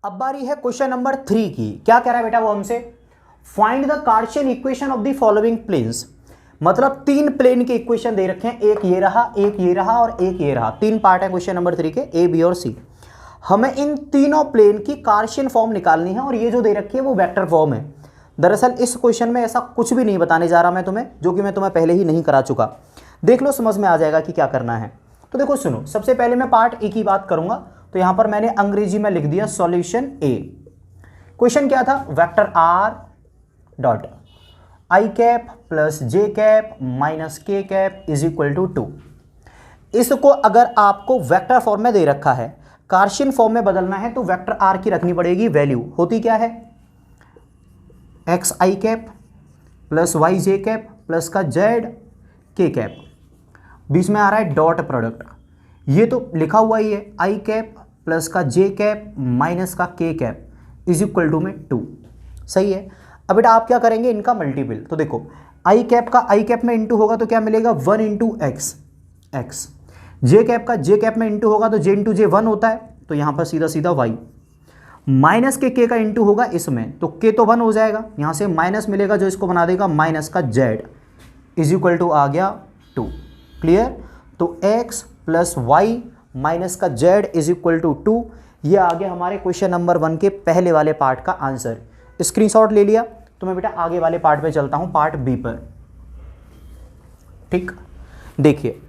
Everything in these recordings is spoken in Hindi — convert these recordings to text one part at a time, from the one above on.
अब बारी है क्वेश्चन नंबर 3 की। क्या कह रहा है बेटा वो हमसे, find the Cartesian equation of the following planes. मतलब तीन प्लेन के इक्वेशन दे रखे हैं, एक ये रहा, एक ये रहा और एक ये रहा। तीन पार्ट है क्वेश्चन नंबर 3 के, ए बी और सी। हमें इन तीनों प्लेन की कार्शियन फॉर्म निकालनी है और ये जो दे रखी है वो वेक्टर फॉर्म है। दरअसल इस क्वेश्चन में ऐसा कुछ भी नहीं बताने जा रहा मैं तुम्हें, जो कि मैं तुम्हें पहले ही नहीं करा चुका। देख लो, समझ में आ जाएगा कि क्या करना है। तो देखो सुनो, सबसे पहले मैं पार्ट ए की बात करूंगा। तो यहां पर मैंने अंग्रेजी में लिख दिया सॉल्यूशन ए। क्वेश्चन क्या था, vector r dot I cap plus j cap minus के कैप इज इक्वल टू 2। इसको अगर आपको वेक्टर फॉर्म में दे रखा है, कार्शियन फॉर्म में बदलना है, तो वेक्टर आर की रखनी पड़ेगी वैल्यू। होती क्या है, x i cap plus Y j cap plus का जेड के कैप, बीच में आ रहा है डॉट प्रोडक्ट। ये तो लिखा हुआ ही है, आई कैप प्लस का जे कैप माइनस का k cap is equal to में 2। सही है। अब बेटा आप क्या करेंगे, इनका मल्टीपल। तो देखो आई कैप का आई कैप में इंटू होगा तो क्या मिलेगा, 1 इंटू एक्स एक्स। जे कैप का जे कैप में इंटू होगा तो जे इंटू जे 1 होता है, तो यहाँ पर सीधा सीधा वाई। माइनस के का इंटू होगा इसमें, तो के तो 1 हो जाएगा, यहाँ से माइनस मिलेगा जो इसको बना देगा माइनस का जेड इज इक्वल टू आ गया 2। क्लियर। तो x प्लस वाई माइनस का z इज इक्वल टू 2। ये आ गया हमारे क्वेश्चन नंबर 1 के पहले वाले पार्ट का आंसर। स्क्रीनशॉट ले लिया। तो मैं बेटा आगे वाले पार्ट पे चलता हूं, पार्ट बी पर। ठीक, देखिए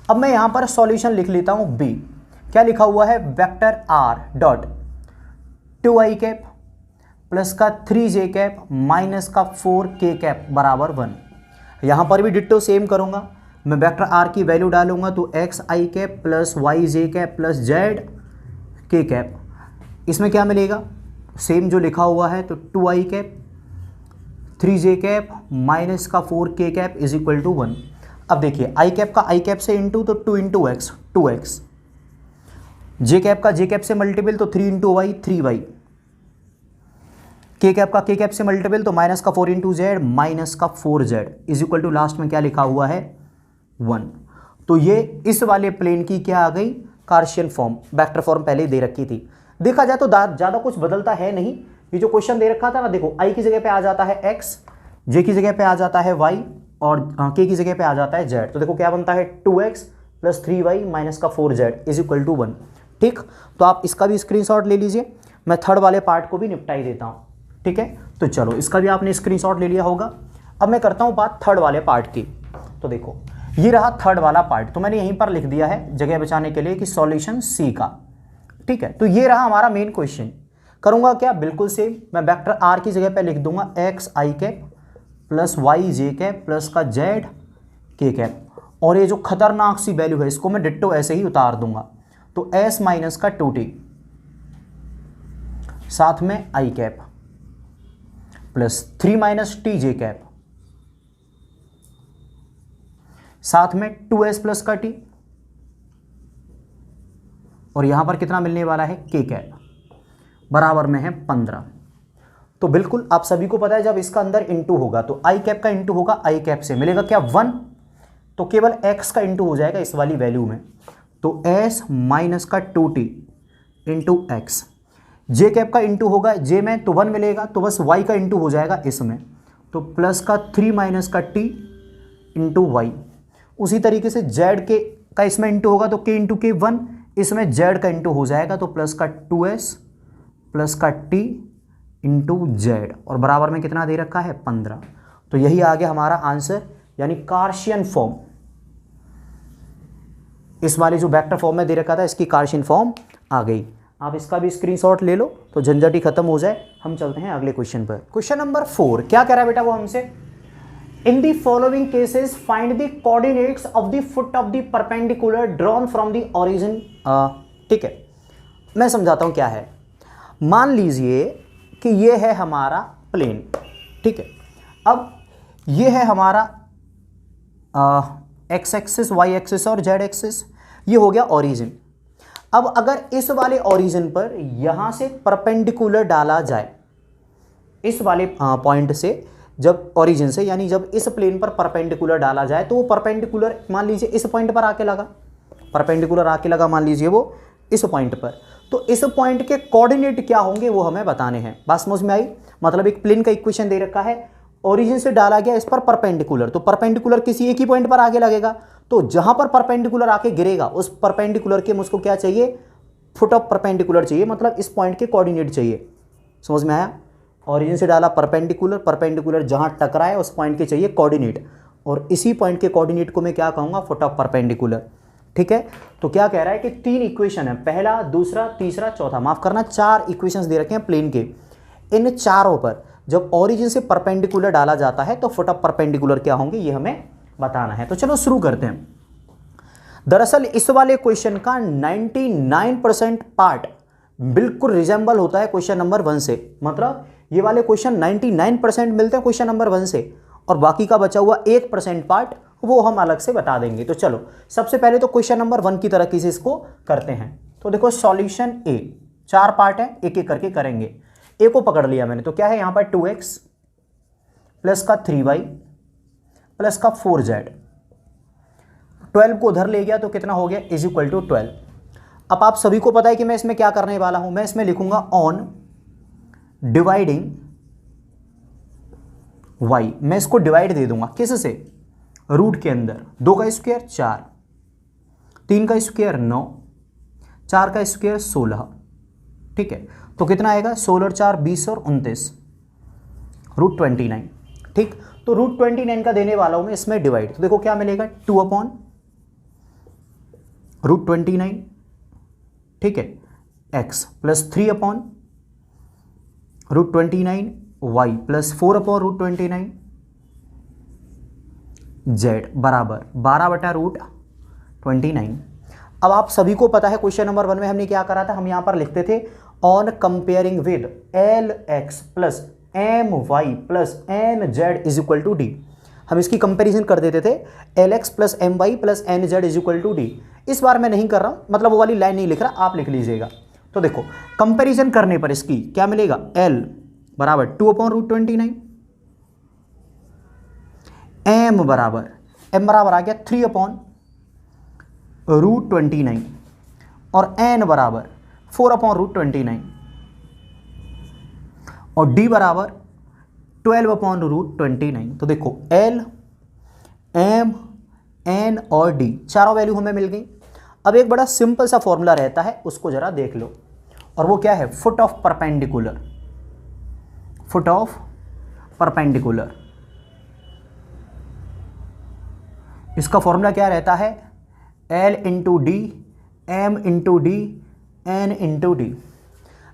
अब मैं यहां पर सॉल्यूशन लिख लेता हूं बी। क्या लिखा हुआ है, vector r dot 2i cap plus का 3j कैप माइनस का 4k कैप बराबर 1। यहां पर भी डिट्टो सेम करूंगा, मैं वेक्टर आर की वैल्यू डालूंगा तो x i cap plus Y j cap plus Z k cap. इसमें क्या मिलेगा, सेम जो लिखा हुआ है, तो 2i cap 3j cap minus का 4k cap is equal to 1। अब देखिए आई कैप का आई कैप से इंटू तो 2 इंटू एक्स 2x, जे कैप का जे कैप से मल्टीपल तो 3 इंटू वाई 3y, के कैप का के कैप से मल्टीपल तो माइनस का 4 इंटू जेड माइनस का 4z is equal to last में क्या लिखा हुआ है 1। तो ये इस वाले प्लेन की क्या आ गई, कार्शियन फॉर्म। वेक्टर फॉर्म पहले ही दे रखी थी। देखा जाए तो ज़्यादा कुछ बदलता है नहीं। ये जो क्वेश्चन दे रखा था ना, देखो आई की जगह पे आ जाता है x, जे की जगह पे आ जाता है y और के की जगह पे आ जाता है z। तो देखो क्या बनता है 2x प्लस 3y माइनस का 4z इज इक्वल टू 1। ठीक, तो आप इसका भी स्क्रीनशॉट ले लीजिए। मैं थर्ड वाले पार्ट को भी निपटा ही देता हूँ। ठीक है, तो चलो इसका भी आपने स्क्रीनशॉट ले लिया होगा। अब मैं करता हूँ बात थर्ड वाले पार्ट की। तो देखो ये रहा थर्ड वाला पार्ट, तो मैंने यहीं पर लिख दिया है जगह बचाने के लिए कि सॉल्यूशन सी का। ठीक है, तो ये रहा हमारा मेन क्वेश्चन। करूंगा क्या, बिल्कुल सेम। मैं वेक्टर आर की जगह पे लिख दूंगा x i cap plus Y j cap plus का जेड के कैप, और ये जो खतरनाक सी वैल्यू है इसको मैं डिट्टो ऐसे ही उतार दूंगा। तो एस माइनस का 2t साथ में आई कैप प्लस 3 माइनस टी जे कैप साथ में 2s प्लस का t, और यहां पर कितना मिलने वाला है k कैप बराबर में है 15। तो बिल्कुल आप सभी को पता है जब इसका अंदर इंटू होगा तो आई कैप का इंटू होगा आई कैप से, मिलेगा क्या 1। तो केवल x का इंटू हो जाएगा इस वाली वैल्यू में, तो s माइनस का 2t इंटू एक्स। जे कैप का इंटू होगा जे में तो 1 मिलेगा, तो बस y का इंटू हो जाएगा इसमें, तो प्लस का 3 माइनस का t इंटू वाई। उसी तरीके से z के का इसमें इंटू होगा तो k इंटू के 1, इसमें z का इंटू हो जाएगा तो प्लस का 2s प्लस का t इंटू जेड, और बराबर में कितना दे रखा है 15। तो यही आ गया हमारा आंसर, यानी कार्शियन फॉर्म। इस वाले जो वेक्टर फॉर्म में दे रखा था इसकी कार्शियन फॉर्म आ गई। आप इसका भी स्क्रीनशॉट ले लो तो झंझट ही खत्म हो जाए। हम चलते हैं अगले क्वेश्चन पर। क्वेश्चन नंबर 4 क्या कह रहा है बेटा वो हमसे, in the following cases find the coordinates of the foot of the perpendicular drawn from the origin. ठीक है, मैं समझाता हूं क्या है। मान लीजिए कि ये है हमारा प्लेन। ठीक है, अब ये है हमारा एक्स एक्सिस, वाई एक्सिस और जेड एक्सिस। ये हो गया ओरिजिन। अब अगर इस वाले ओरिजिन पर यहां से परपेंडिकुलर डाला जाए, इस वाले पॉइंट से, जब ओरिजिन से यानी जब इस प्लेन पर परपेंडिकुलर डाला जाए तो वो परपेंडिकुलर मान लीजिए इस पॉइंट पर आके लगा, परपेंडिकुलर आके लगा मान लीजिए वो इस पॉइंट पर, तो इस पॉइंट के कोऑर्डिनेट क्या होंगे वो हमें बताने हैं। बात समझ में आई? मतलब एक प्लेन का इक्वेशन दे रखा है, ओरिजिन से डाला गया इस पर परपेंडिकुलर, तो परपेंडिकुलर किसी एक ही पॉइंट पर आगे लगेगा, तो जहां पर परपेंडिकुलर आके गिरेगा उस परपेंडिकुलर के मुझको क्या चाहिए, फुट ऑफ परपेंडिकुलर चाहिए, मतलब इस पॉइंट के कोऑर्डिनेट चाहिए। समझ में आया? ओरिजिन से डाला परपेंडिकुलर, परपेंडिकुलर जहां टकराए उस पॉइंट के चाहिए कोऑर्डिनेट, और इसी पॉइंट के कोऑर्डिनेट को मैं क्या कहूंगा, फुट ऑफ परपेंडिकुलर। ठीक है, तो क्या कह रहा है कि 3 इक्वेशन है, पहला, दूसरा, तीसरा, चौथा, माफ करना 4 इक्वेशंस दे रखे हैं प्लेन के। इन चारों पर जब ओरिजिन से परपेंडिकुलर डाला जाता है तो फुट ऑफ परपेंडिकुलर क्या होंगे ये हमें बताना है। तो चलो शुरू करते हैं। दरअसल इस वाले क्वेश्चन का 99% पार्ट बिल्कुल रिजेंबल होता है क्वेश्चन नंबर 1 से, मतलब ये वाले क्वेश्चन 99% मिलते हैं क्वेश्चन नंबर 1 से, और बाकी का बचा हुआ 1% पार्ट वो हम अलग से बता देंगे। तो चलो सबसे पहले तो क्वेश्चन नंबर 1 की तरह से इसको करते हैं। तो देखो सॉल्यूशन ए, 4 पार्ट है, एक एक करके करेंगे। ए को पकड़ लिया मैंने, तो क्या है यहां पर 2x प्लस का 3y प्लस का 4z, 12 को उधर ले गया तो कितना हो गया, इज इक्वल टू 12। अब आप सभी को पता है कि मैं इसमें क्या करने वाला हूं, मैं इसमें लिखूंगा ऑन डिवाइडिंग y, मैं इसको डिवाइड दे दूंगा किस से, रूट के अंदर, 2 का स्क्वायर 4, 3 का स्क्वायर 9, 4 का स्क्वायर 16। ठीक है, तो कितना आएगा, 16 और 4 20 और 29, रूट 29। ठीक, तो रूट 29 का देने वाला हूं मैं इसमें डिवाइड, तो देखो क्या मिलेगा, 2 अपॉन रूट 29, ठीक है, x plus 3 upon root 29 y plus 4 upon root 29 z बराबर 12 बटा रूट 29। अब आप सभी को पता है क्वेश्चन नंबर 1 में हमने क्या करा था, हम यहां पर लिखते थे on comparing with L X plus M Y plus N Z is equal to D, हम इसकी कंपैरिजन कर देते थे L X plus M Y plus N Z is equal to D. इस बार मैं नहीं कर रहा हूं, मतलब वो वाली लाइन नहीं लिख रहा, आप लिख लीजिएगा। तो देखो कंपैरिजन करने पर इसकी क्या मिलेगा, एल बराबर 2 अपॉन रूट 29, एम बराबर आ गया 3 अपॉन रूट 29, और एन बराबर 4 अपॉन रूट 29, और डी बराबर 12 अपॉन रूट 29। तो देखो एल, एम, एन और डी चारों वैल्यू हमें मिल गई। अब एक बड़ा सिंपल सा फॉर्मूला रहता है, उसको जरा देख लो, और वो क्या है, foot of perpendicular. Foot of perpendicular, इसका फॉर्मूला क्या रहता है, L into D, M into D, N into D.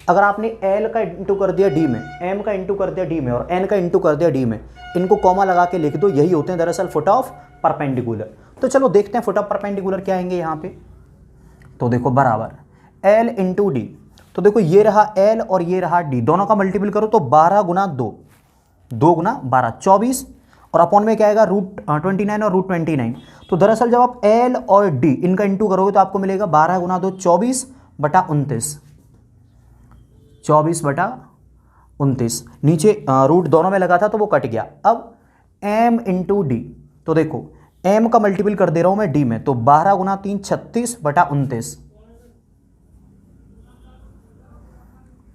अगर आपने एल का इंटू कर दिया डी में, एम का इंटू कर दिया डी में, और एन का इंटू कर दिया डी में, इनको कॉमा लगा के लिख दो, यही होते हैं दरअसल फुट ऑफ परपेंडिकुलर। तो चलो देखते हैं फुट ऑफ परपेंडिकुलर क्या आएंगे यहाँ पे। तो देखो बराबर एल इंटू डी, तो देखो ये रहा एल और ये रहा डी, दोनों का मल्टीपल करो तो 12 गुना 2, 2 गुना 12 24, और अपॉन में क्या आएगा, रूट 29 और रूट 29। तो दरअसल जब आप एल और डी इनका इंटू करोगे तो आपको मिलेगा 12 गुना 2 24 बटा 29, 24 बटा 29। नीचे रूट दोनों में लगा था तो वो कट गया। अब m इंटू डी, तो देखो m का मल्टीपल कर दे रहा हूं मैं d में, तो 12 गुना 3 36 बटा 29,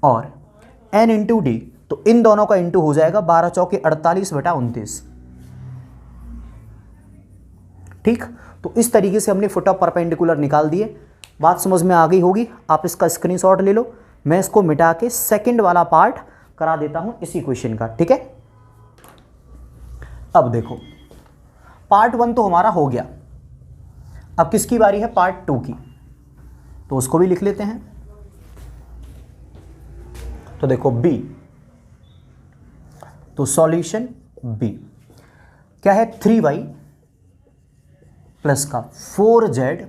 और n इंटू डी, तो इन दोनों का इंटू हो जाएगा 12 चौके 48 बटा 29। ठीक, तो इस तरीके से हमने फुट ऑफ परपेंडिकुलर निकाल दिए। बात समझ में आ गई होगी, आप इसका स्क्रीनशॉट ले लो, मैं इसको मिटा के सेकंड वाला पार्ट करा देता हूं इसी क्वेश्चन का। ठीक है, अब देखो पार्ट 1 तो हमारा हो गया, अब किसकी बारी है, पार्ट 2 की, तो उसको भी लिख लेते हैं। तो देखो बी, तो सॉल्यूशन बी क्या है, 3y प्लस का 4z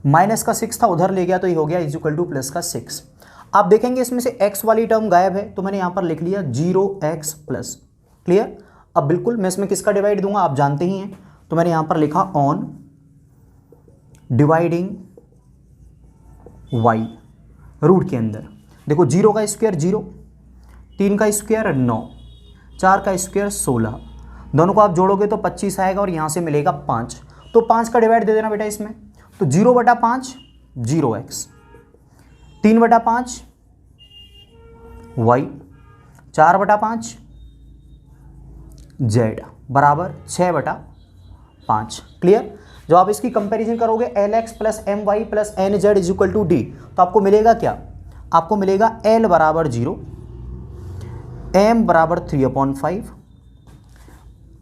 माइनस का 6 था, उधर ले गया तो ये हो गया इज इक्वल टू प्लस का 6। आप देखेंगे इसमें से x वाली टर्म गायब है, तो मैंने यहां पर लिख लिया 0x प्लस। क्लियर? अब बिल्कुल मैं इसमें किसका डिवाइड दूंगा, आप जानते ही हैं, तो मैंने यहां पर लिखा ऑन डिवाइडिंग y, रूट के अंदर। देखो 0 का स्क्वायर 0, 3 का स्क्वायर 9, 4 का स्क्वायर 16, दोनों को आप जोड़ोगे तो 25 आएगा, और यहां से मिलेगा 5, तो 5 का डिवाइड दे देना बेटा इसमें, तो 0 बटा 5 0x, 3/5 y, 4/5 z बराबर 6/5। क्लियर। जब आप इसकी कंपैरिजन करोगे LX plus MY plus NZ is equal to D, तो आपको मिलेगा क्या? आपको मिलेगा L बराबर 0, M बराबर 3/5,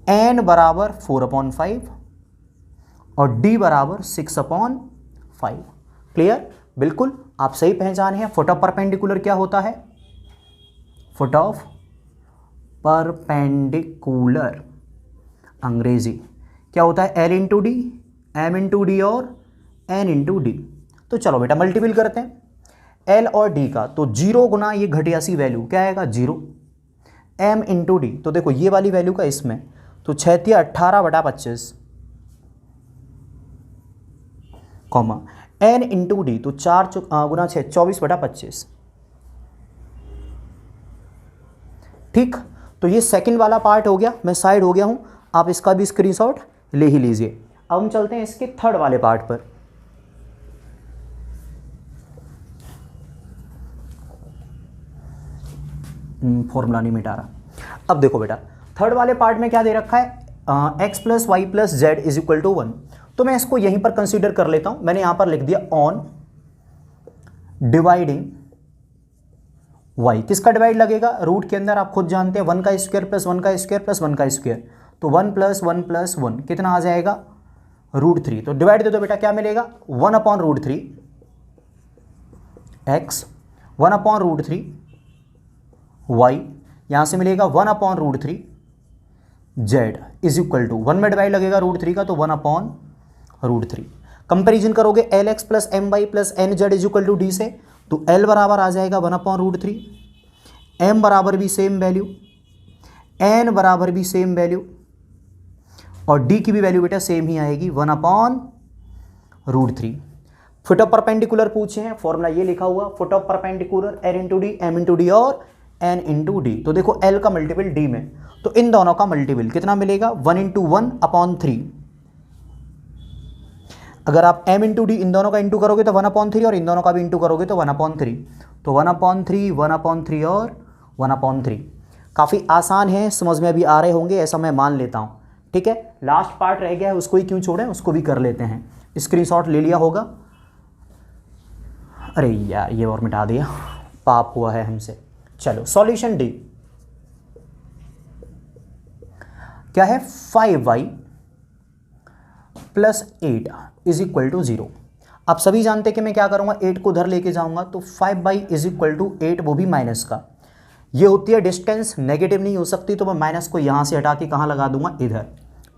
N बराबर 4/5 और D बराबर 6/5। क्लियर। बिल्कुल आप सही पहचाने हैं। फुट ऑफ परपेंडिकुलर क्या होता है? फुट ऑफ परपेंडिकुलर अंग्रेजी क्या होता है? L into D, M into D और N इंटू डी। तो चलो बेटा मल्टीपल करते हैं L और D का, तो 0 गुना ये घटिया सी वैल्यू क्या आएगा? 0। M इंटू डी, तो देखो ये वाली वैल्यू का इसमें, तो 6 × 18/25 कॉमा N इंटू डी, तो 4 गुना 6 24/25। ठीक। तो ये सेकंड वाला पार्ट हो गया, मैं साइड हो गया हूं, आप इसका भी स्क्रीनशॉट ले ही लीजिए। अब हम चलते हैं इसके थर्ड वाले पार्ट पर। फॉर्मूला नहीं मिटा रहा। अब देखो बेटा थर्ड वाले पार्ट में क्या दे रखा है? x plus y plus z is equal to 1। तो मैं इसको यहीं पर कंसीडर कर लेता हूं। मैंने यहां पर लिख दिया ऑन डिवाइडिंग y। किसका डिवाइड लगेगा? रूट के अंदर आप खुद जानते हैं 1 का स्क्वायर प्लस 1 का स्क्वायर प्लस 1 का स्क्वायर, तो 1 प्लस 1 प्लस 1 कितना आ जाएगा? √3। तो डिवाइड दे दो बेटा, क्या मिलेगा? 1/√3 x, 1/√3 y, यहां से मिलेगा 1/√3 z इज इक्वल टू 1 में डिवाइड लगेगा √3 का, तो 1/√3। कंपेरिजन करोगे LX plus MY plus NZ is equal to D से, तो L बराबर आ जाएगा 1/√3, M बराबर भी सेम वैल्यू, N बराबर भी सेम वैल्यू और D की भी वैल्यू बेटा सेम ही आएगी 1/√3। फुट ऑफ परपेंडिकुलर पूछे हैं, फॉर्मूला ये लिखा हुआ foot of perpendicular L into D, M into D और N इंटू डी। तो देखो L का मल्टीपल D में, तो इन दोनों का मल्टीपल कितना मिलेगा? 1 इंटू 1/3। अगर आप M इंटू डी इन दोनों का इंटू करोगे तो 1/3 और इन दोनों का भी इंटू करोगे तो 1/3। तो 1/3, 1/3 और 1/3। काफ़ी आसान है, समझ में अभी आ रहे होंगे ऐसा मैं मान लेता हूँ। ठीक है, लास्ट पार्ट रह गया है, उसको ही क्यों छोड़ें, उसको भी कर लेते हैं। स्क्रीनशॉट ले लिया होगा। अरे यार ये और मिटा दिया, पाप हुआ है हमसे। चलो सॉल्यूशन डी क्या है? 5y plus 8 is equal to 0। आप सभी जानते हैं कि मैं क्या करूंगा, 8 को उधर लेके जाऊंगा, तो 5y इज इक्वल टू 8, वो भी माइनस का। ये होती है डिस्टेंस, नेगेटिव नहीं हो सकती, तो मैं माइनस को यहां से हटा के कहां लगा दूंगा? इधर।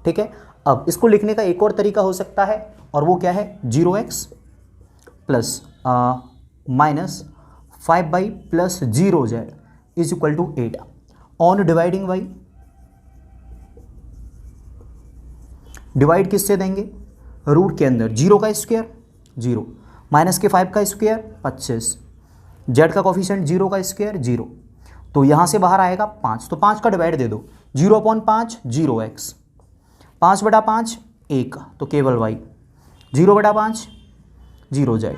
ठीक है। अब इसको लिखने का एक और तरीका हो सकता है, और वो क्या है? 0x plus minus 5y plus 0z is equal to 8 on dividing y। Divide किससे देंगे? रूट के अंदर 0 का स्क्वायर 0, माइनस के 5 का स्क्वायर 25, z का कोफिशिएंट 0 का स्क्वायर 0, तो यहाँ से बाहर आएगा 5, तो 5 का डिवाइड दे दो। 0/5 0x, 5/5 1, तो केवल y, 0/5 0z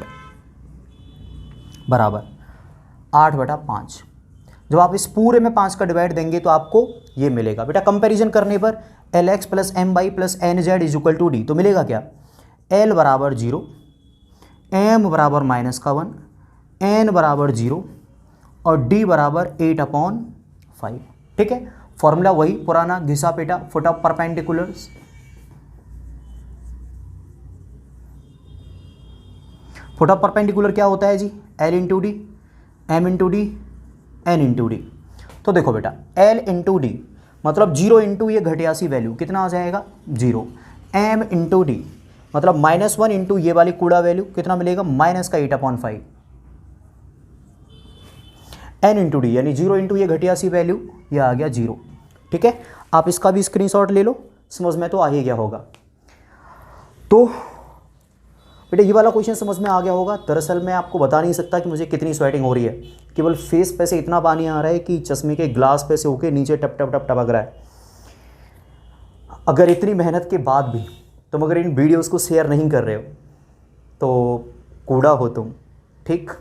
बराबर 8/5। जब आप इस पूरे में 5 का डिवाइड देंगे तो आपको ये मिलेगा बेटा। कंपैरिजन करने पर LX plus MY plus NZ is equal to D, तो मिलेगा क्या? L बराबर 0, M बराबर -1, N बराबर 0 और D बराबर 8/5। ठीक है, फॉर्मूला वही पुराना घिसा पेटा, foot of perpendiculars. Foot of perpendicular क्या होता है जी? L into D, M into D, N into D. तो देखो बेटा L इंटू डी मतलब 0 इंटू ये घटिया सी वैल्यू कितना आ जाएगा? 0। M इंटू डी मतलब -1 इंटू ये वाली कूड़ा वैल्यू कितना मिलेगा? -8/5। N इंटू डी यानी 0 इंटू ये घटिया सी वैल्यू, ये आ गया 0। ठीक है, आप इसका भी स्क्रीनशॉट ले लो, समझ में तो आ ही गया होगा। तो बेटा ये वाला क्वेश्चन समझ में आ गया होगा। दरअसल मैं आपको बता नहीं सकता कि मुझे कितनी स्वेटिंग हो रही है, केवल फेस पे से इतना पानी आ रहा है कि चश्मे के ग्लास पे से होके नीचे टप टप टप टपक रहा है। अगर इतनी मेहनत के बाद भी तुम अगर इन वीडियोस को शेयर नहीं कर रहे हो तो कूड़ा हो तुम। ठीक,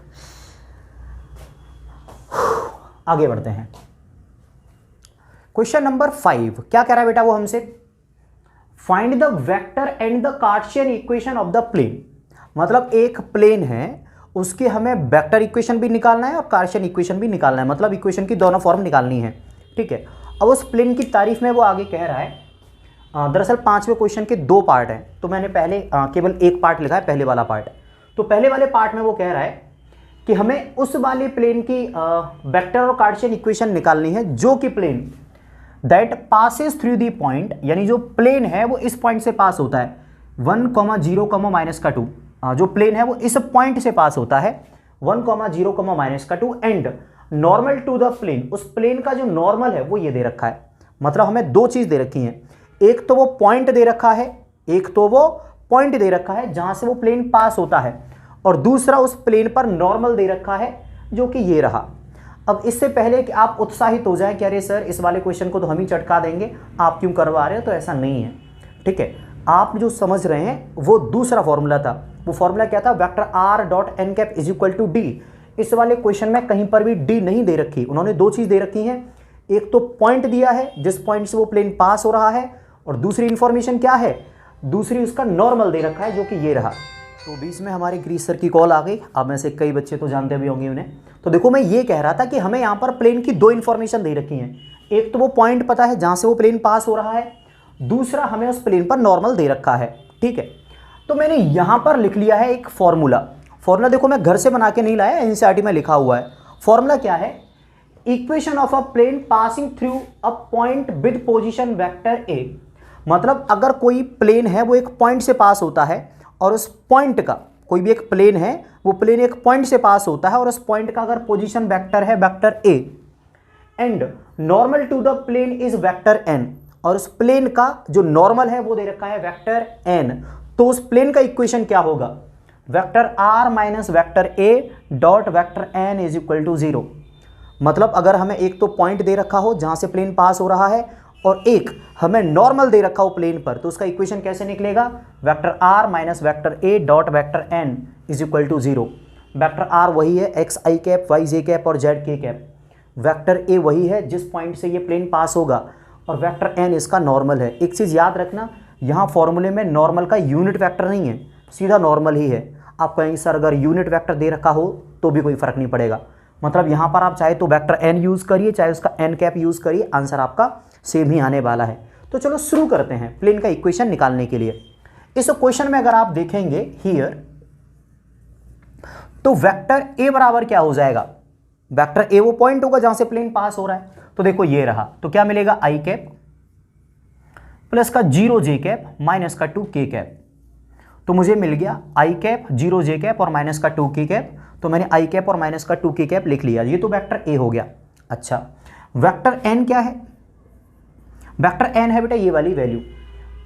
आगे बढ़ते हैं। क्वेश्चन नंबर 5 क्या कह रहा है बेटा वो हमसे, find the vector and the Cartesian equation of the plane. मतलब एक प्लेन है, उसकी हमें वेक्टर इक्वेशन भी निकालना है और कार्टेशियन इक्वेशन भी निकालना है, मतलब इक्वेशन की दोनों फॉर्म निकालनी है। ठीक है, अब उस प्लेन की तारीफ में वो आगे कह रहा है, दरअसल 5वें क्वेश्चन के 2 पार्ट हैं, तो मैंने पहले केवल एक पार्ट लिखा है, पहले वाला पार्ट। तो पहले वाले पार्ट में वो कह रहा है कि हमें उस वाले प्लेन की वेक्टर और कार्टेशियन इक्वेशन निकालनी है जो कि plane that passes through the point, यानी जो प्लेन है वो इस पॉइंट से पास होता है 1, 0, -2, जो प्लेन है वो इस पॉइंट से पास होता है 1, 0, -2 and normal to the plane. उस प्लेन का जो नॉर्मल है वो ये दे रखा है। मतलब हमें 2 चीज दे रखी हैं, एक तो वो पॉइंट दे रखा है, एक तो वो पॉइंट दे रखा है जहां से वो प्लेन पास होता है, और दूसरा उस प्लेन पर नॉर्मल दे रखा है जो कि ये रहा। अब इससे पहले कि आप उत्साहित हो जाएं कि अरे सर इस वाले क्वेश्चन को तो हम ही चटका देंगे, आप क्यों करवा रहे हो, तो ऐसा नहीं है। ठीक है, आप जो समझ रहे हैं वो दूसरा फॉर्मूला था। वो फॉर्मूला क्या था, vector r dot n cap is equal to D. इस वाले क्वेश्चन में कहीं पर भी डी नहीं दे रखी, उन्होंने 2 चीज दे रखी हैं, एक तो पॉइंट दिया है जिस पॉइंट से वो प्लेन पास हो रहा है, और दूसरी इंफॉर्मेशन क्या है, दूसरी उसका नॉर्मल दे रखा है जो कि ये रहा। तो बीच में हमारे ग्रीस सर की कॉल आ गई, अब में से कई बच्चे तो जानते भी होंगे उन्हें। तो देखो मैं ये कह रहा था कि हमें यहाँ पर प्लेन की 2 इंफॉर्मेशन दे रखी हैं, एक तो वो पॉइंट पता है जहाँ से वो प्लेन पास हो रहा है, दूसरा हमें उस प्लेन पर नॉर्मल दे रखा है। ठीक है, तो मैंने यहाँ पर लिख लिया है एक फॉर्मूला। फॉर्मूला देखो मैं घर से बना के नहीं लाया, एनसीईआरटी में लिखा हुआ है। फॉर्मूला क्या है, equation of a plane passing through a point with position vector a. मतलब अगर कोई प्लेन है वो एक पॉइंट से पास होता है, और उस पॉइंट का, कोई भी एक प्लेन है वो प्लेन एक पॉइंट से पास होता है, और उस पॉइंट का अगर पोजीशन वेक्टर है vector a, and normal to the plane is vector n, और उस प्लेन का जो नॉर्मल है वो दे रखा है वेक्टर एन, तो उस प्लेन का इक्वेशन क्या होगा, vector are minus vector a dot vector n is equal to 0। मतलब अगर हमें एक तो पॉइंट दे रखा हो जहां से प्लेन पास हो रहा है, और एक हमें नॉर्मल दे रखा हो प्लेन पर, तो उसका इक्वेशन कैसे निकलेगा, vector are minus vector a dot vector n is equal to 0। Vector r वही है x i cap, y j cap और z k cap. Vector a वही है जिस पॉइंट से ये प्लेन पास होगा, और वेक्टर एन इसका नॉर्मल है। एक चीज़ याद रखना, यहाँ फॉर्मूले में नॉर्मल का यूनिट वेक्टर नहीं है, सीधा नॉर्मल ही है। आप कहेंगे सर अगर यूनिट वेक्टर दे रखा हो तो भी कोई फर्क नहीं पड़ेगा, मतलब यहाँ पर आप चाहे तो वेक्टर एन यूज़ करिए, चाहे उसका एन कैप यूज़ करिए, आंसर आपका सेम ही आने वाला है। तो चलो शुरू करते हैं प्लेन का इक्वेशन निकालने के लिए। इस क्वेश्चन में अगर आप देखेंगे हियर, तो वेक्टर ए बराबर क्या हो जाएगा, वेक्टर ए वो पॉइंट होगा जहां से प्लेन पास हो रहा है। तो देखो ये रहा, तो क्या मिलेगा, आई कैप प्लस का 0 जे कैप माइनस का 2 के कैप। तो मुझे मिल गया आई कैप 0 जे कैप और माइनस का 2 के कैप। तो मैंने आई कैप और माइनस का 2 के कैप लिख लिया, ये तो वेक्टर ए हो गया। अच्छा, वेक्टर एन क्या है, वेक्टर एन है बेटा ये वाली वैल्यू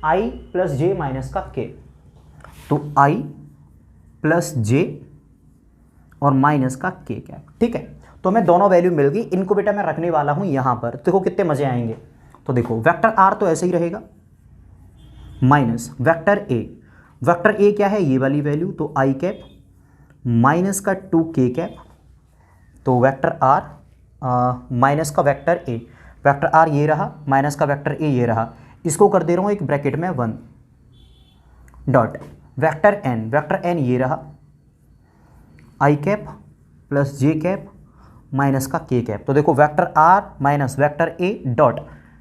आई प्लस जे माइनस का के। तो आई प्लस जे और माइनस का के कैप। ठीक है, तो हमें दोनों वैल्यू मिल गई, इनको बेटा मैं रखने वाला हूं यहां पर। देखो कितने मजे आएंगे। तो देखो वेक्टर आर तो ऐसे ही रहेगा, माइनस वेक्टर ए, वेक्टर ए क्या है ये वाली वैल्यू, तो आई कैप माइनस का 2 के कैप। तो वेक्टर आर माइनस का वेक्टर ए, वेक्टर आर ये रहा, माइनस का वेक्टर ए ये रहा, इसको कर दे रहा हूँ एक ब्रैकेट में 1 डॉट वेक्टर एन ये रहा, i cap plus j cap minus का के कैप। तो देखो vector are minus vector a dot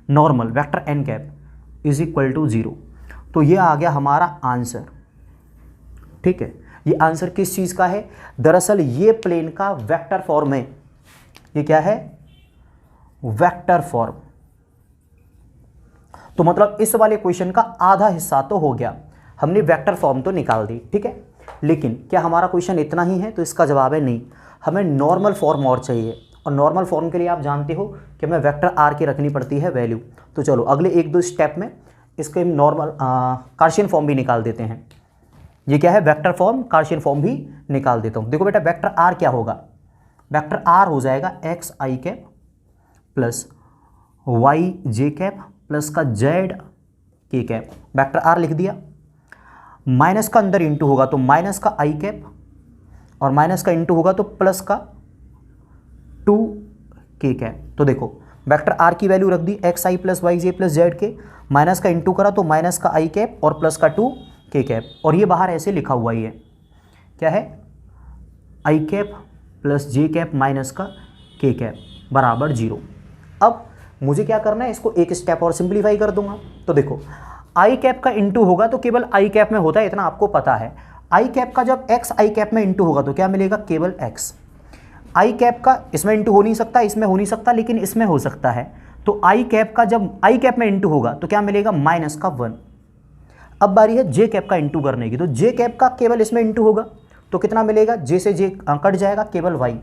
normal vector n cap is equal to 0। तो ये आ गया हमारा आंसर। ठीक है, ये आंसर किस चीज़ का है, दरअसल ये प्लेन का वेक्टर फॉर्म है। ये क्या है, वेक्टर फॉर्म। तो मतलब इस वाले क्वेश्चन का आधा हिस्सा तो हो गया, हमने वेक्टर फॉर्म तो निकाल दी। ठीक है, लेकिन क्या हमारा क्वेश्चन इतना ही है, तो इसका जवाब है नहीं, हमें नॉर्मल फॉर्म और चाहिए। और नॉर्मल फॉर्म के लिए आप जानते हो कि हमें वेक्टर आर की रखनी पड़ती है वैल्यू। तो चलो अगले 1-2 स्टेप में इसके नॉर्मल कार्शियन फॉर्म भी निकाल देते हैं। ये क्या है, वेक्टर फॉर्म, कार्शियन फॉर्म भी निकाल देता हूँ। देखो बेटा वेक्टर आर क्या होगा, वेक्टर आर हो जाएगा x i cap plus Y j cap plus का Z k cap. Vector are लिख दिया, माइनस का अंदर इंटू होगा तो माइनस का आई कैप, और माइनस का इंटू होगा तो प्लस का 2 के कैप। तो देखो वेक्टर आर की वैल्यू रख दी एक्स आई प्लस वाई जे प्लस जेड के, माइनस का इंटू करा तो माइनस का आई कैप और प्लस का 2 के कैप, और ये बाहर ऐसे लिखा हुआ ही है, क्या है, आई cap plus j cap minus का के कैप बराबर 0। अब मुझे क्या करना है, इसको एक स्टेप और सिंप्लीफाई कर दूंगा। तो देखो आई कैप का इंटू होगा तो केवल आई कैप में होता है, इतना आपको पता है। आई कैप का जब एक्स आई कैप में इंटू होगा तो क्या मिलेगा, केवल एक्स। आई कैप का इसमें इंटू हो नहीं सकता, इसमें हो नहीं सकता, लेकिन इसमें हो सकता है। तो आई कैप का जब आई कैप में इंटू होगा तो क्या मिलेगा, माइनस का 1। अब बारी है जे कैप का इंटू करने की, तो जे कैप का केवल इसमें इंटू होगा तो कितना मिलेगा, जे से जे कट जाएगा, केवल वाई।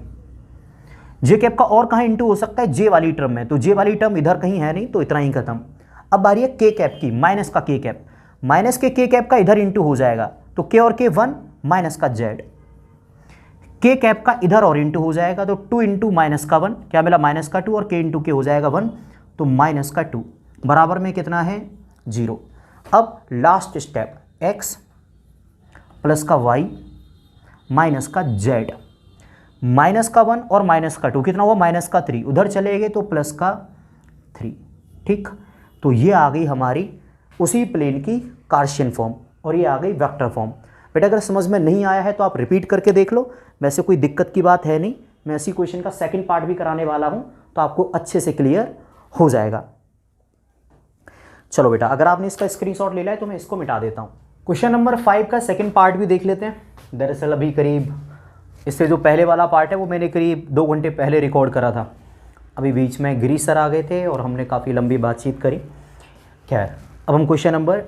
जे कैप का और कहाँ इंटू हो सकता है, जे वाली टर्म में, तो जे वाली टर्म इधर कहीं है नहीं, तो इतना ही खत्म। अब बारी है के कैप की, माइनस का के कैप, माइनस के कैप का इधर इंटू हो जाएगा तो के और के 1 माइनस का जेड, के कैप का इधर और इंटू हो जाएगा तो 2 इंटू माइनस का 1, क्या मिला, माइनस का 2, और के इंटू के हो जाएगा 1, तो माइनस का 2 बराबर में कितना है, 0। अब लास्ट स्टेप x प्लस का y माइनस का z, माइनस का 1 और माइनस का 2 कितना हुआ, माइनस का 3, उधर चले गए तो प्लस का 3। ठीक, तो ये आ गई हमारी उसी प्लेन की कार्शियन फॉर्म, और ये आ गई वेक्टर फॉर्म। बेटा अगर समझ में नहीं आया है तो आप रिपीट करके देख लो, वैसे कोई दिक्कत की बात है नहीं। मैं इसी क्वेश्चन का सेकंड पार्ट भी कराने वाला हूं तो आपको अच्छे से क्लियर हो जाएगा। चलो बेटा, अगर आपने इसका स्क्रीनशॉट ले लिया है तो मैं इसको मिटा देता हूं। क्वेश्चन नंबर 5 का सेकंड पार्ट भी देख लेते हैं। दरअसल अभी करीब इससे जो पहले वाला पार्ट है वो मैंने करीब 2 घंटे पहले रिकॉर्ड करा था। अभी बीच में गिरीश सर आ गए थे और हमने काफ़ी लंबी बातचीत करी। खैर, अब हम क्वेश्चन नंबर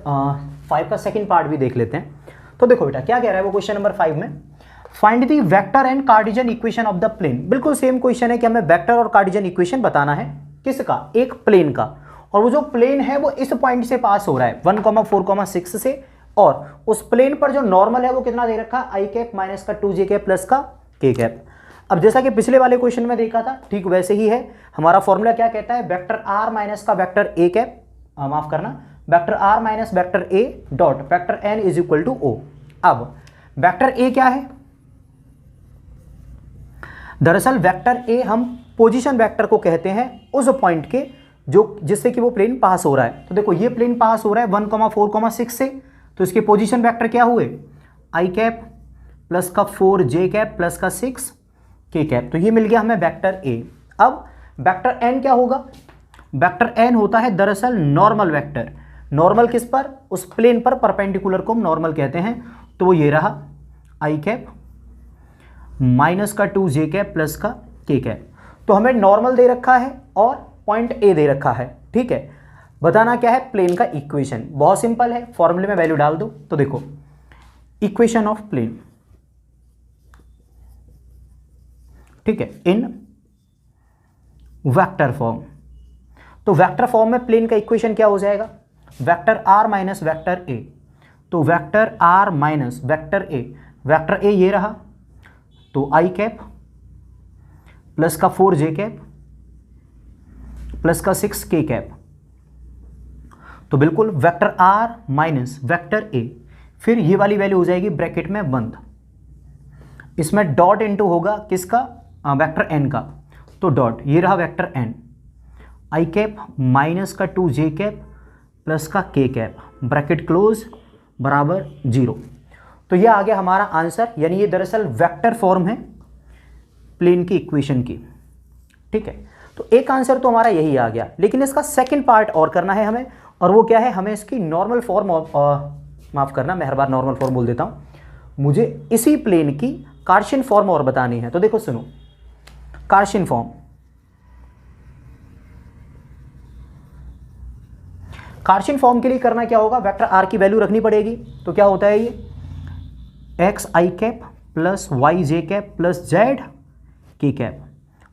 5 का सेकंड पार्ट भी देख लेते हैं। तो देखो बेटा क्या कह रहा है वो क्वेश्चन नंबर 5 में, find the vector and Cartesian equation of the plane. बिल्कुल सेम क्वेश्चन है कि हमें वेक्टर और कार्टेशियन इक्वेशन बताना है, किसका, एक प्लेन का, और वो जो प्लेन है वो इस पॉइंट से पास हो रहा है 1,4,6 से, और उस प्लेन पर जो नॉर्मल है वो कितना दे रखा है, आई कैप माइनस का 2 जे कैप प्लस का के कैप। अब जैसा कि पिछले वाले क्वेश्चन में देखा था ठीक वैसे ही है। हमारा फॉर्मूला क्या कहता है, वेक्टर आर माइनस का वेक्टर ए कैप, माफ करना, vector are minus vector a dot vector n is equal to o. अब वेक्टर ए क्या है, दरअसल वेक्टर ए हम पोजीशन वेक्टर को कहते हैं उस पॉइंट के जो जिससे कि वो प्लेन पास हो रहा है। तो देखो ये प्लेन पास हो रहा है 1,4,6 से, तो इसके पोजीशन वेक्टर क्या हुए, आई कैप प्लस का 4 जे कैप प्लस का 6 के कैप, तो ये मिल गया हमें वेक्टर ए। अब वेक्टर एन क्या होगा, वेक्टर एन होता है दरअसल नॉर्मल वेक्टर। नॉर्मल किस पर, उस प्लेन पर परपेंडिकुलर को हम नॉर्मल कहते हैं। तो वो ये रहा आई कैप माइनस का 2 जे कैप प्लस का के कैप। तो हमें नॉर्मल दे रखा है और पॉइंट ए दे रखा है। ठीक है, बताना क्या है, प्लेन का इक्वेशन। बहुत सिंपल है, फॉर्मूले में वैल्यू डाल दो। तो देखो इक्वेशन ऑफ प्लेन, ठीक है, इन वेक्टर फॉर्म। तो वेक्टर फॉर्म में प्लेन का इक्वेशन क्या हो जाएगा, vector are minus vector A. तो vector are minus vector A, vector A ये रहा, तो आई कैप प्लस का 4 जे कैप प्लस का 6 के कैप। तो बिल्कुल vector are minus vector a, फिर ये वाली वैल्यू हो जाएगी ब्रैकेट में बंद, इसमें डॉट इनटू होगा किसका, वेक्टर एन का। तो डॉट, ये रहा वेक्टर एन, आई कैप माइनस का 2 जे कैप प्लस का के कैप, ब्रैकेट क्लोज बराबर 0। तो ये आ गया हमारा आंसर, यानी ये दरअसल वेक्टर फॉर्म है प्लेन की इक्वेशन की। ठीक है, तो एक आंसर तो हमारा यही आ गया, लेकिन इसका सेकंड पार्ट और करना है हमें, और वो क्या है, हमें इसकी नॉर्मल फॉर्म, माफ करना मैं हर बार नॉर्मल फॉर्म बोल देता हूँ, मुझे इसी प्लेन की कार्शियन फॉर्म और बतानी है। तो देखो सुनो, कार्शियन फॉर्म, कार्शियन फॉर्म के लिए करना क्या होगा, वेक्टर आर की वैल्यू रखनी पड़ेगी। तो क्या होता है ये, x i cap plus Y j cap plus Z k cap,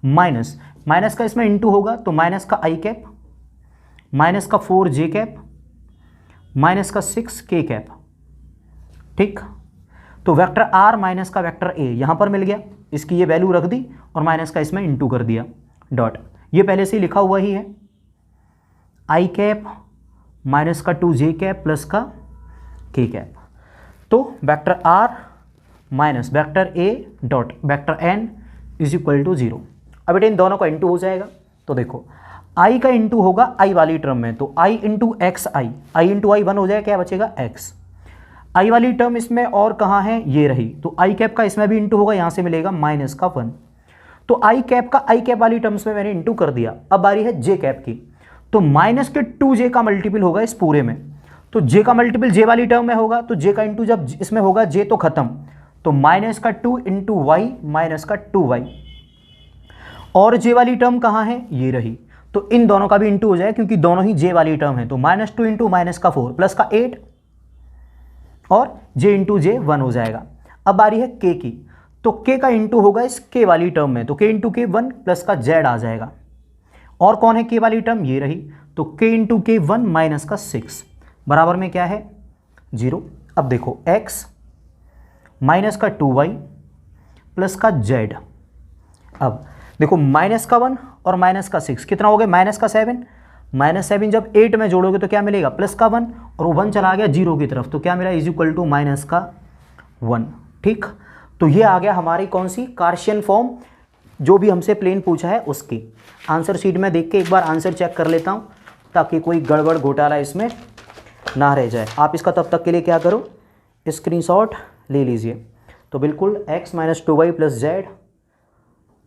minus, minus का इसमें इंटू होगा तो माइनस का आई कैप माइनस का 4 जे कैप माइनस का 6 के कैप। ठीक, तो वेक्टर आर माइनस का वेक्टर ए यहां पर मिल गया, इसकी ये वैल्यू रख दी और माइनस का इसमें इंटू कर दिया, डॉट, ये पहले से ही लिखा हुआ ही है, आई कैप माइनस का 2 जे कैप प्लस का के कैप। तो vector are minus vector a dot vector n is equal to 0। अब बेटा इन दोनों का इंटू हो जाएगा, तो देखो i का इंटू होगा i वाली टर्म में, तो i into X I into I 1 हो जाएगा, क्या बचेगा x। i वाली टर्म इसमें और कहाँ है, ये रही, तो i कैप का इसमें भी इंटू होगा, यहाँ से मिलेगा माइनस का 1। तो i कैप का i कैप वाली टर्म्स में मैंने इंटू कर दिया। अब बारी है j कैप की, तो माइनस के 2j का मल्टीपल होगा इस पूरे में, तो j का मल्टीपल j वाली टर्म में होगा, तो j का इंटू जब इसमें होगा j तो खत्म, तो माइनस का 2 इंटू वाई माइनस का 2y। और j वाली टर्म कहाँ है, ये रही, तो इन दोनों का भी इंटू हो जाए क्योंकि दोनों ही j वाली टर्म है, तो -2 इंटू माइनस का 4 प्लस का 8 और j इंटू j 1 हो जाएगा। अब बारी है k की, तो k का इंटू होगा इस k वाली टर्म में, तो k इंटू k 1 प्लस का z आ जाएगा। और कौन है k वाली टर्म, ये रही, तो k इंटू k 1 माइनस का 6 बराबर में क्या है 0। अब देखो x माइनस का 2y प्लस का z। अब देखो माइनस का 1 और माइनस का 6 कितना हो गया, माइनस का 7, माइनस 7 जब 8 में जोड़ोगे तो क्या मिलेगा, प्लस का 1, और वो 1 चला गया 0 की तरफ, तो क्या मिला इज इक्वल टू माइनस का 1। ठीक, तो ये आ गया हमारी कौन सी, कार्शियन फॉर्म, जो भी हमसे प्लेन पूछा है उसकी। आंसर शीट में देख के एक बार आंसर चेक कर लेता हूँ ताकि कोई गड़बड़ घोटाला इसमें ना रह जाए। आप इसका तब तक के लिए क्या करो, स्क्रीनशॉट ले लीजिए। तो बिल्कुल x minus 2y plus z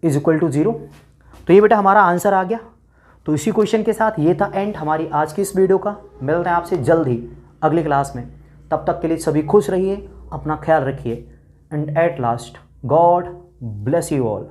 is equal to 0। तो ये बेटा हमारा आंसर आ गया। तो इसी क्वेश्चन के साथ ये था एंड हमारी आज की इस वीडियो का। मिलते हैं आपसे जल्द ही अगली क्लास में, तब तक के लिए सभी खुश रहिए, अपना ख्याल रखिए, and at last God bless you all.